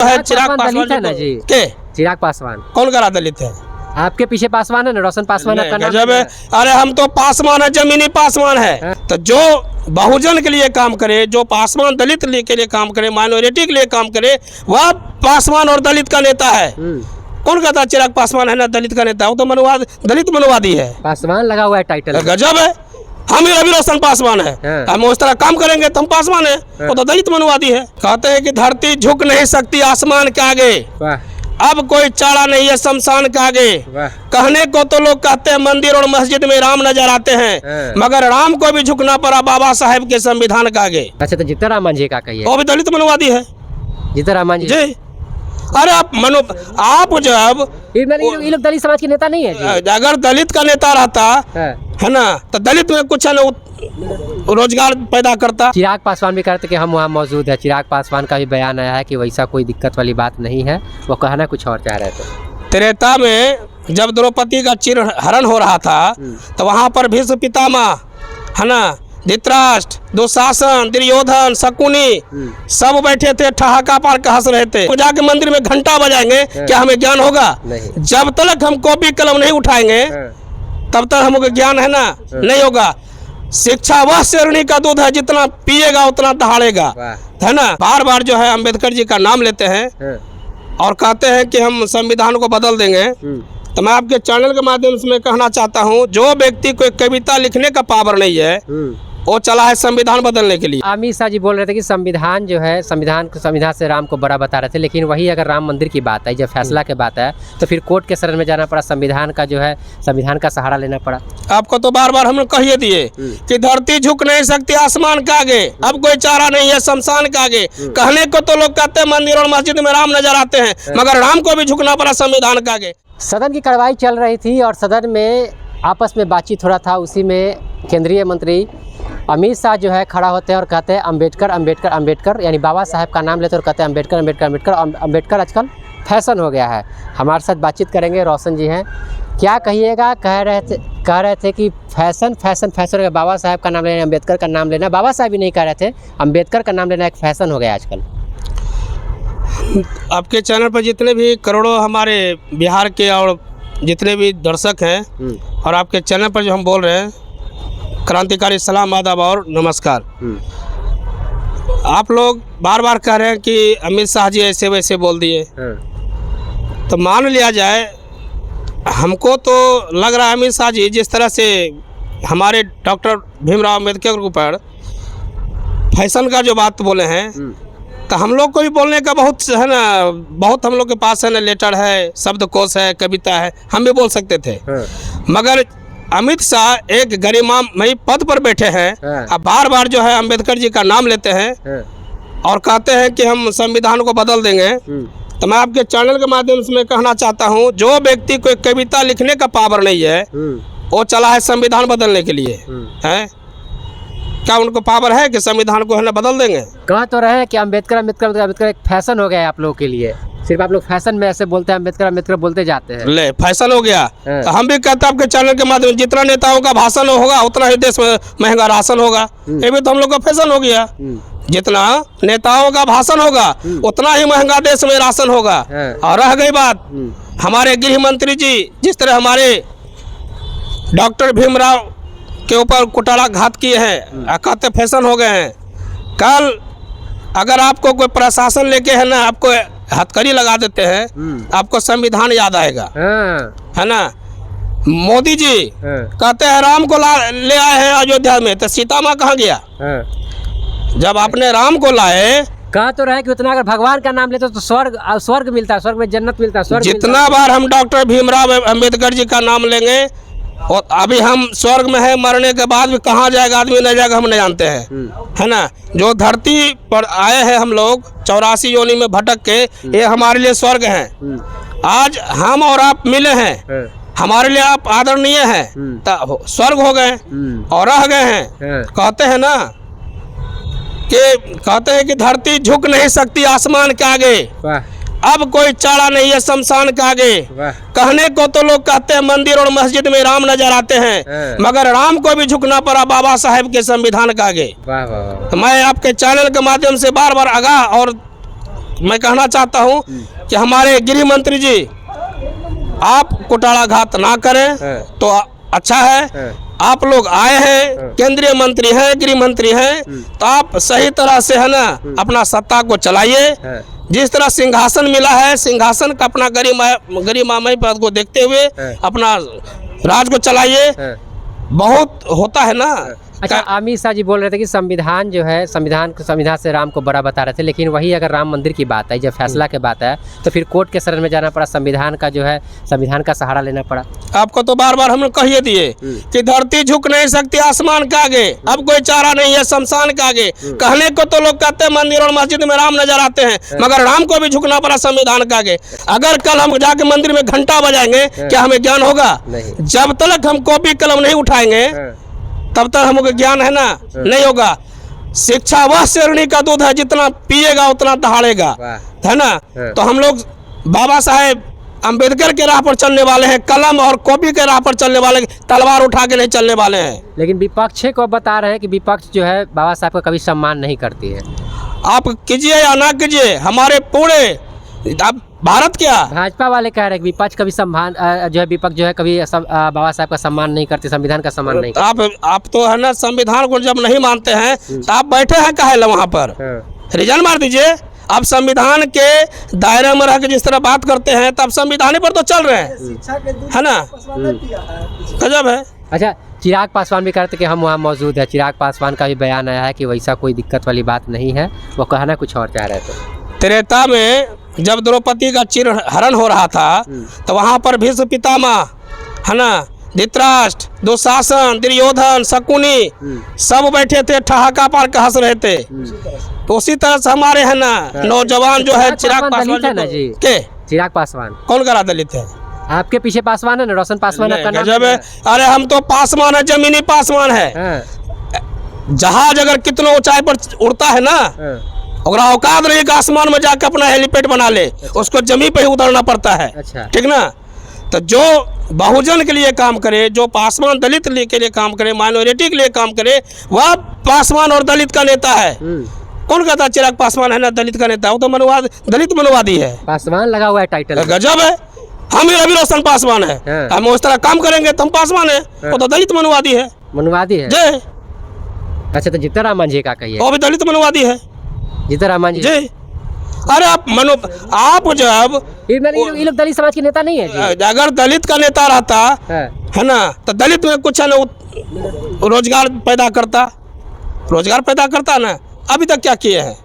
है चिराग पासवान है ना जी, के चिराग पासवान कौन करा दलित है? आपके पीछे पासवान है ना, रोशन पासवान आपका नाम गजब है। अरे हम तो पासवान है, जमीनी पासवान है। तो जो बहुजन के लिए काम करे, जो पासवान दलित के लिए काम करे, माइनॉरिटी के लिए काम करे, वह पासवान और दलित का नेता है। कौन कहता चिराग पासवान है ना दलित का नेता? वो तो मनवाद दलित मनवादी है। पासवान लगा हुआ है टाइटल। गजब है। हम ही रवि रोशन पासवान है। हम उस तरह काम करेंगे तो हम पासवान है। वो तो दलित मनवादी है। कहते हैं कि धरती झुक नहीं सकती आसमान के आगे, अब कोई चारा नहीं है शमशान के आगे। कहने को तो लोग कहते हैं मंदिर और मस्जिद में राम नजर आते हैं, मगर राम को भी झुकना पड़ा बाबा साहेब के संविधान के आगे। अच्छा, तो जीतनराम मांझी का कहिए, वो भी दलित मनवादी है। जीतनराम मांझी जी। अरे आप जब ये लोग दलित समाज के नेता नहीं है जी। अगर दलित का नेता रहता है ना, तो दलित में कुछ है ना रोजगार पैदा करता। चिराग पासवान भी कहते कि हम वहाँ मौजूद है। चिराग पासवान का भी बयान आया है कि वैसा कोई दिक्कत वाली बात नहीं है, वो कहना कुछ और चाह रहे थे। त्रेता में जब द्रौपदी का चिरहरण हो रहा था तो वहाँ पर भीष्म पितामह है ना, धृतराष्ट्र, दुशासन, दुर्योधन, शकुनी सब बैठे थे, ठहाका पार के हंस रहे थे। जाके मंदिर में घंटा बजाएंगे क्या हमें ज्ञान होगा? जब तक हम कॉपी कलम नहीं उठाएंगे तब तक हमको ज्ञान है ना नहीं होगा। शिक्षा वह शेरनी का दूध है, जितना पिएगा उतना दहाड़ेगा, है ना। बार बार जो है अम्बेडकर जी का नाम लेते हैं और कहते हैं कि हम संविधान को बदल देंगे। तो मैं आपके चैनल के माध्यम से मैं कहना चाहता हूँ, जो व्यक्ति कोई कविता लिखने का पावर नहीं है वो चला है संविधान बदलने के लिए। अमित शाह जी बोल रहे थे कि संविधान जो है, संविधान से राम को बड़ा बता रहे थे, लेकिन वही अगर राम मंदिर की बात है, जब फैसला के बात है, तो फिर कोर्ट के शरण में जाना पड़ा, संविधान का जो है संविधान का सहारा लेना पड़ा। आपको तो बार बार हम कहिए दिए कि धरती झुक नहीं सकती आसमान के आगे, अब कोई चारा नहीं है शमशान के आगे। कहने को तो लोग कहते हैं मंदिर और मस्जिद में राम नजर आते हैं, मगर राम को भी झुकना पड़ा संविधान के आगे। सदन की कार्रवाई चल रही थी और सदन में आपस में बातचीत हो रहा था। उसी में केंद्रीय मंत्री अमित शाह जो है खड़ा होते हैं और कहते हैं अम्बेडकर अम्बेडकर अम्बेडकर, यानी बाबा साहब का नाम लेते और कहते हैं अम्बेडकर अम्बेडकर अम्बेडकर। अम्बेडकर आजकल फैशन हो गया है। हमारे साथ बातचीत करेंगे, रोशन जी हैं। क्या कहिएगा? कह रहे थे कि फैशन फैशन फैशन हो गया, बाबा साहब का नाम लेना, अम्बेडकर का नाम लेना। बाबा साहब भी नहीं कह रहे थे, अम्बेडकर का नाम लेना एक फैशन हो गया आजकल। आपके चैनल पर जितने भी करोड़ों हमारे बिहार के और जितने भी दर्शक हैं और आपके चैनल पर जो हम बोल रहे हैं, क्रांतिकारी सलाम, आदाब और नमस्कार। आप लोग बार बार कह रहे हैं कि अमित शाह जी ऐसे वैसे बोल दिए, तो मान लिया जाए। हमको तो लग रहा है अमित शाह जी जिस तरह से हमारे डॉक्टर भीमराव अम्बेडकर के ऊपर फैशन का जो बात बोले हैं, तो हम लोग को भी बोलने का बहुत है ना, बहुत हम लोग के पास है ना लेटर है, शब्दकोश है, कविता है, हम भी बोल सकते थे। मगर अमित शाह एक गरिमामयी पद पर बैठे हैं, अब बार बार जो है अम्बेडकर जी का नाम लेते हैं और कहते हैं कि हम संविधान को बदल देंगे। तो मैं आपके चैनल के माध्यम से मैं कहना चाहता हूँ, जो व्यक्ति कोई कविता लिखने का पावर नहीं है वो चला है संविधान बदलने के लिए। है क्या उनको पावर है कि संविधान को है ना बदल देंगे? कह तो रहे हैं कि अम्बेडकर अम्बेडकर अम्बेडकर एक फैशन हो गया है आप लोगों के लिए। सिर्फ आप लोग फैशन में ऐसे बोलते हैं, अम्बेडकर अम्बेडकर बोलते जाते हैं। ले फैशन हो गया। तो हम भी कहते हैं आपके चैनल के माध्यम, जितना नेताओं का भाषण होगा उतना ही देश में महंगा राशन होगा। ये भी तो हम लोग का फैशन हो गया। जितना नेताओं का भाषण होगा उतना ही महंगा देश में राशन होगा। और रह गई बात हमारे गृह मंत्री जी, जिस तरह हमारे डॉक्टर भीमराव के ऊपर कुटाला घात किए हैं, कहते फैशन हो गए हैं। कल अगर आपको कोई प्रशासन लेके है ना, आपको हथकड़ी लगा देते हैं, आपको संविधान याद आएगा, है ना। मोदी जी कहते हैं राम को ले आए हैं अयोध्या में, तो सीता माँ कहाँ गया? जब आपने राम को लाए, कहा तो रहे कि उतना अगर भगवान का नाम लेते तो स्वर्ग मिलता है, स्वर्ग में जन्नत मिलता है, स्वर्ग जितना बार हम डॉक्टर भीमराव अम्बेडकर जी का नाम लेंगे, और अभी हम स्वर्ग में है, मरने के बाद भी कहाँ जाएगा आदमी नहीं जाएगा हम नहीं जानते हैं, है ना। जो धरती पर आए हैं हम लोग 84 योनि में भटक के, ये हमारे लिए स्वर्ग है। आज हम और आप मिले हैं, हमारे लिए आप आदरणीय हैं, तो स्वर्ग हो गए और रह गए हैं। कहते हैं ना कि धरती झुक नहीं सकती आसमान के आगे, अब कोई चारा नहीं है शमशान के आगे। कहने को तो लोग कहते हैं मंदिर और मस्जिद में राम नजर आते हैं, मगर राम को भी झुकना पड़ा बाबा साहेब के संविधान के आगे। मैं आपके चैनल के माध्यम से बार बार आगाह और मैं कहना चाहता हूँ कि हमारे गृह मंत्री जी आप कुटालाघात ना करें तो अच्छा है। आप लोग आए हैं, केंद्रीय मंत्री हैं, गृह मंत्री हैं, तो आप सही तरह से है ना अपना सत्ता को चलाइए। जिस तरह सिंहासन मिला है, सिंहासन का अपना गरिमामय पद को देखते हुए अपना राज को चलाइए। बहुत होता है ना। अच्छा, अमित शाह जी बोल रहे थे कि संविधान जो है, संविधान से राम को बड़ा बता रहे थे, लेकिन वही अगर राम मंदिर की बात है, जब फैसला के बात है तो फिर कोर्ट के शरण में जाना पड़ा, संविधान का जो है संविधान का सहारा लेना पड़ा। आपको तो बार बार हम कहिए दिए कि धरती झुक नहीं सकती आसमान के आगे, अब कोई चारा नहीं है शमशान के आगे। कहने को तो लोग कहते हैं मंदिर और मस्जिद में राम नजर आते हैं, मगर राम को भी झुकना पड़ा संविधान के आगे। अगर कल हम जाके मंदिर में घंटा बजाएंगे क्या हमें ज्ञान होगा? जब तक हम कॉपी कलम नहीं उठाएंगे तब तक हमको ज्ञान है ना नहीं होगा। शिक्षा वह शेरनी का दूध है, जितना पिएगा उतना दहाड़ेगा, है ना। तो हम लोग बाबा साहेब अंबेडकर के राह पर चलने वाले हैं, कलम और कॉपी के राह पर चलने वाले, तलवार उठा के नहीं चलने वाले हैं। लेकिन विपक्ष को बता रहे हैं कि विपक्ष जो है बाबा साहब का कभी सम्मान नहीं करती है। आप कीजिए या ना कीजिए, हमारे पूरे आप भारत क्या भाजपा वाले कह रहे हैं कि विपक्ष कभी सम्मान जो है विपक्ष जो है कभी बाबा साहब का सम्मान नहीं करते, संविधान का सम्मान नहीं करते। आप तो है ना संविधान को जब नहीं मानते हैं तो आप बैठे हैं काहे वहाँ पर? रिजाइन मार दीजिए। आप संविधान के दायरे में रह के जिस तरह बात करते हैं तब संविधान पर तो चल रहे हैं, है ना। गजब है। अच्छा, चिराग पासवान भी कहते कि हम वहाँ मौजूद है। चिराग पासवान का भी बयान आया है कि वैसा कोई दिक्कत वाली बात नहीं है, वो कहना कुछ और चाह रहे थे। त्रेता में जब द्रौपदी का चिर हरण हो रहा था तो वहाँ पर भीष्म पितामह, है ना, धृतराष्ट्र, दुशासन, दुर्योधन, शकुनी सब बैठे थे, ठहाका पार के हंस रहे थे। तो उसी तरह से हमारे है ना नौजवान जो है चिराग पासवान है ना जी के चिराग पासवान कौन करा दलित है? आपके पीछे पासवान है ना, रोशन पासवान है। जब अरे हम तो पासवान है, जमीनी पासवान है। जहाज अगर कितना ऊंचाई पर उड़ता है ना, अगर औकात नहीं कि आसमान में जाकर अपना हेलीपैड बना ले, उसको जमीन पे ही उतरना पड़ता है। ठीक ना। तो जो बहुजन के लिए काम करे, जो पासवान दलित के लिए काम करे, माइनॉरिटी के लिए काम करे, वह पासवान और दलित का नेता है। कौन कहता चिराग पासवान है ना दलित का नेता? वो तो मनवाद दलित मनवादी है। पासवान लगा हुआ है टाइटल। गजब है। हम ही रवि रोशन पासवान है। हम उस तरह काम करेंगे तो हम पासवान है। वो तो दलित मनवादी है। मनवादी है जय। अच्छा, तो जीतन राम मांझी का कहिए, वो भी दलित मनवादी है। जीतन राम मांझी जी। अरे आप जब ये लोग दलित समाज के नेता नहीं है जी। अगर दलित का नेता रहता है ना तो दलित में कुछ है ना रोजगार पैदा करता ना। अभी तक क्या किए हैं?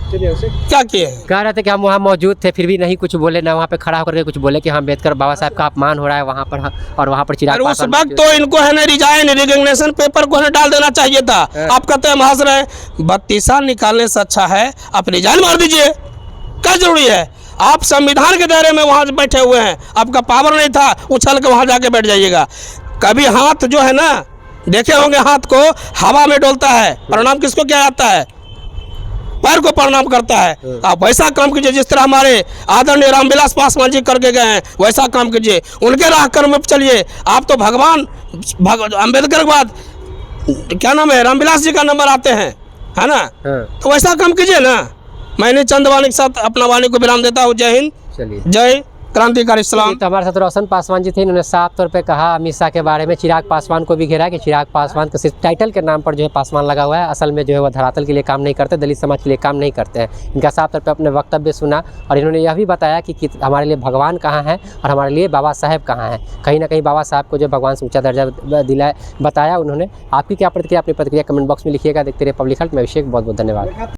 क्या किए हैं? कह रहे थे कि हम वहाँ मौजूद थे फिर भी नहीं कुछ बोले ना, वहाँ पे खड़ा होकर के कुछ बोले कि हाँ अम्बेडकर बाबा साहब का अपमान हो रहा है वहाँ पर, और वहाँ पर चिराग उस वक्त तो इनको है ना रिजाइनेशन पेपर को है डाल देना चाहिए था। आप कहते हैं हंस रहे, 32 साल निकालने से अच्छा है आप रिजाइन मार दीजिए। क्या जरूरी है? आप संविधान के दायरे में वहाँ बैठे हुए हैं, आपका पावर नहीं था उछल के वहाँ जाके बैठ जाइएगा। कभी हाथ जो है ना देखे होंगे, हाथ को हवा में डोलता है, प्रणाम किसको किया जाता है? पैर को प्रणाम करता है। आप वैसा काम कीजिए जिस तरह हमारे आदरणीय रामविलास पासवान जी करके गए हैं, वैसा काम कीजिए, उनके राह कर्म में चलिए। आप तो भगवान अम्बेडकर के बाद क्या नाम है, रामविलास जी का नंबर आते हैं, है ना। तो वैसा काम कीजिए ना। मैंने चंद वाणी के साथ अपना वाणी को विराम देता हूँ। जय हिंद, चलिए जय क्रांतिकारी इस्लाम। तो हमारे साथ रोशन पासवान जी थे, इन्होंने साफ तौर पे कहा अमित शाह के बारे में। चिराग पासवान को भी घेरा कि चिराग पासवान का सिर्फ टाइटल के नाम पर जो है पासवान लगा हुआ है, असल में जो है वो धरातल के लिए काम नहीं करते, दलित समाज के लिए काम नहीं करते हैं। इनका साफ तौर पे अपने वक्तव्य सुना और इन्होंने यह भी बताया कि हमारे लिए भगवान कहाँ है और हमारे लिए बाबा साहेब कहाँ हैं। कहीं ना कहीं बाबा साहब को जो भगवान से ऊँचा दर्जा दिलाया बताया उन्होंने। आपकी क्या प्रतिक्रिया? अपनी प्रतिक्रिया कमेंट बॉक्स में लिखिएगा। देखते रहिए पब्लिक हेल्थ में। अभिषेक, बहुत बहुत धन्यवाद।